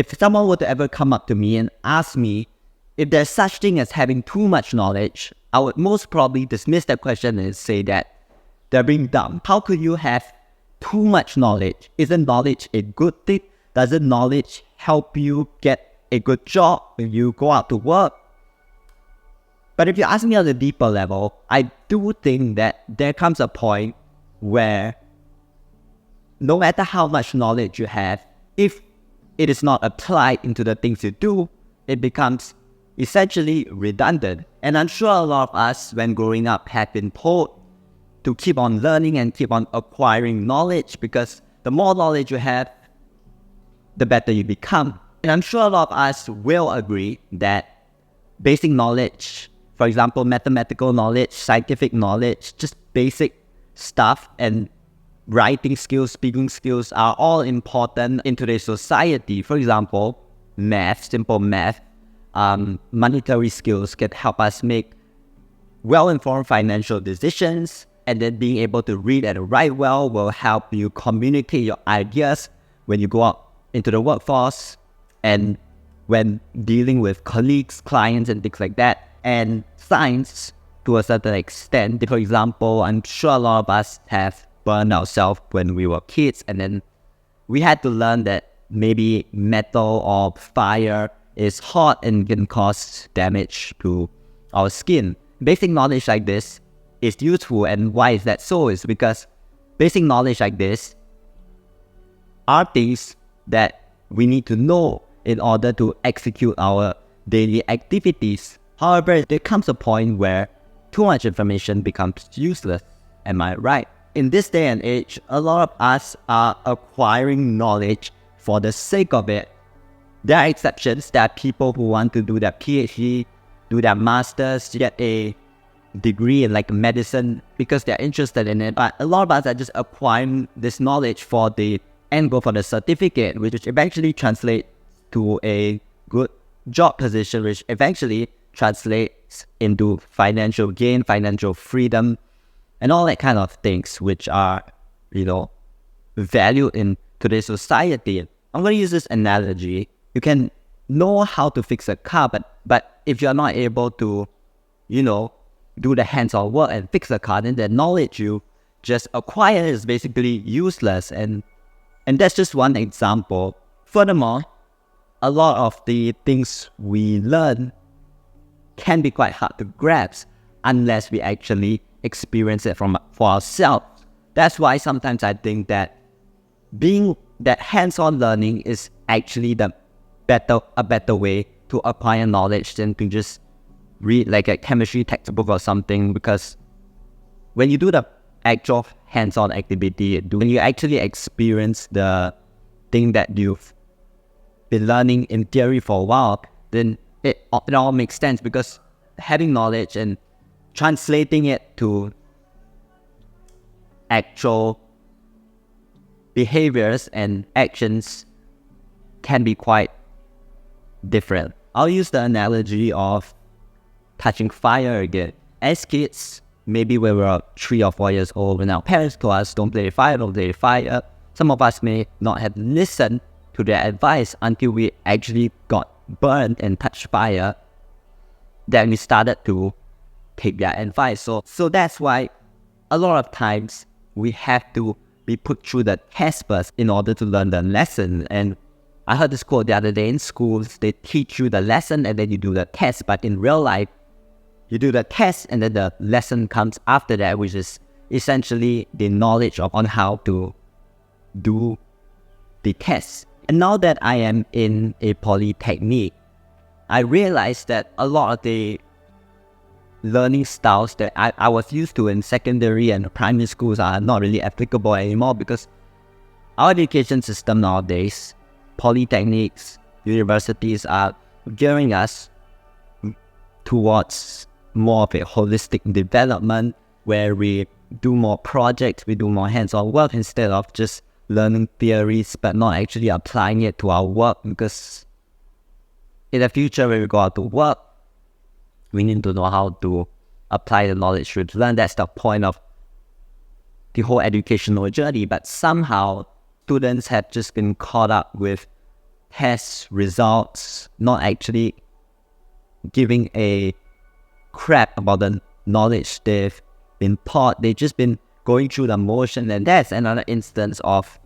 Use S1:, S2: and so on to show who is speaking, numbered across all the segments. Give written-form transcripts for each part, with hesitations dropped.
S1: If someone were to ever come up to me and ask me if there's such thing as having too much knowledge, I would most probably dismiss that question and say that they're being dumb. How could you have too much knowledge? Isn't knowledge a good thing? Doesn't knowledge help you get a good job when you go out to work? But if you ask me on a deeper level, I do think that there comes a point where no matter how much knowledge you have, if it is not applied into the things you do, it becomes essentially redundant. And I'm sure a lot of us, when growing up, have been told to keep on learning and keep on acquiring knowledge, because the more knowledge you have, the better you become. And I'm sure a lot of us will agree that basic knowledge, for example, mathematical knowledge, scientific knowledge, just basic stuff, and writing skills, speaking skills are all important in today's society. For example, math, simple math, monetary skills can help us make well-informed financial decisions, and then being able to read and write well will help you communicate your ideas when you go out into the workforce and when dealing with colleagues, clients, and things like that. And science, to a certain extent, for example, I'm sure a lot of us have burned ourselves when we were kids, and then we had to learn that maybe metal or fire is hot and can cause damage to our skin. Basic knowledge like this is useful, and why is that so? Is because basic knowledge like this are things that we need to know in order to execute our daily activities. However, there comes a point where too much information becomes useless. Am I right? In this day and age, a lot of us are acquiring knowledge for the sake of it. There are exceptions. There are people who want to do their PhD, do their masters, get a degree in like medicine because they're interested in it. But a lot of us are just acquiring this knowledge for the end goal, for the certificate, which eventually translates to a good job position, which eventually translates into financial gain, financial freedom, and all that kind of things, which are, valued in today's society. I'm going to use this analogy. You can know how to fix a car, but if you're not able to, do the hands-on work and fix a car, then the knowledge you just acquire is basically useless. And that's just one example. Furthermore, a lot of the things we learn can be quite hard to grasp unless we actually experience it for ourselves. That's why sometimes I think that being that hands-on learning is actually a better way to acquire knowledge than to just read like a chemistry textbook or something. Because when you do the actual hands-on activity, when you actually experience the thing that you've been learning in theory for a while, then it all makes sense, because having knowledge and translating it to actual behaviors and actions can be quite different. I'll use the analogy of touching fire again. As kids, maybe when we were 3 or 4 years old, when our parents told us, don't play with fire, some of us may not have listened to their advice until we actually got burned and touched fire. Then we started to take their advice. So that's why a lot of times we have to be put through the test first in order to learn the lesson. And I heard this quote the other day: in schools, they teach you the lesson and then you do the test. But in real life, you do the test and then the lesson comes after that, which is essentially the knowledge on how to do the test. And now that I am in a polytechnic, I realized that a lot of the learning styles that I was used to in secondary and primary schools are not really applicable anymore, because our education system nowadays, polytechnics, universities are gearing us towards more of a holistic development where we do more projects, we do more hands-on work instead of just learning theories but not actually applying it to our work. Because in the future, when we go out to work, we need to know how to apply the knowledge we've learned. That's the point of the whole educational journey. But somehow, students have just been caught up with test results, not actually giving a crap about the knowledge they've been taught. They've just been going through the motion, and that's another instance of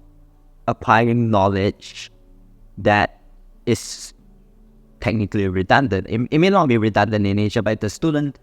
S1: acquiring knowledge that is technically redundant. It may not be redundant in nature, but the student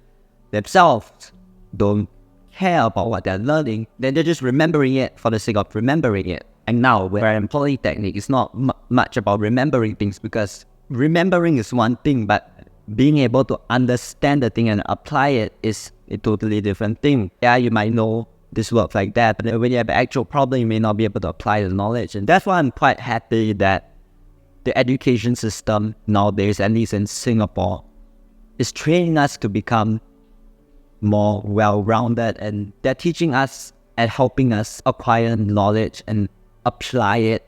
S1: themselves don't care about what they're learning, then they're just remembering it for the sake of remembering it. And now, where I'm in Polytechnic, it's not much about remembering things, because remembering is one thing, but being able to understand the thing and apply it is a totally different thing. Yeah, you might know this works like that, but when you have an actual problem, you may not be able to apply the knowledge. And that's why I'm quite happy that the education system nowadays, at least in Singapore, is training us to become more well-rounded, and they're teaching us and helping us acquire knowledge and apply it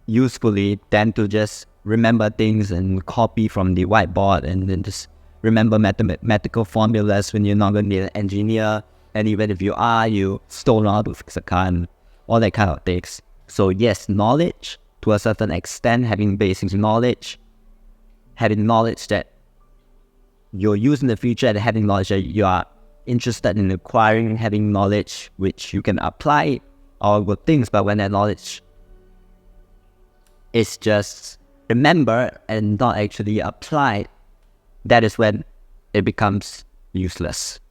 S1: usefully than to just remember things and copy from the whiteboard and then just remember mathematical formulas when you're not going to be an engineer. And even if you are, you still know how to fix a car and all that kind of things. So yes, knowledge to a certain extent, having basic knowledge, having knowledge that you'll use in the future, and having knowledge that you are interested in acquiring, having knowledge which you can apply, all good things. But when that knowledge is just remembered and not actually applied, that is when it becomes useless.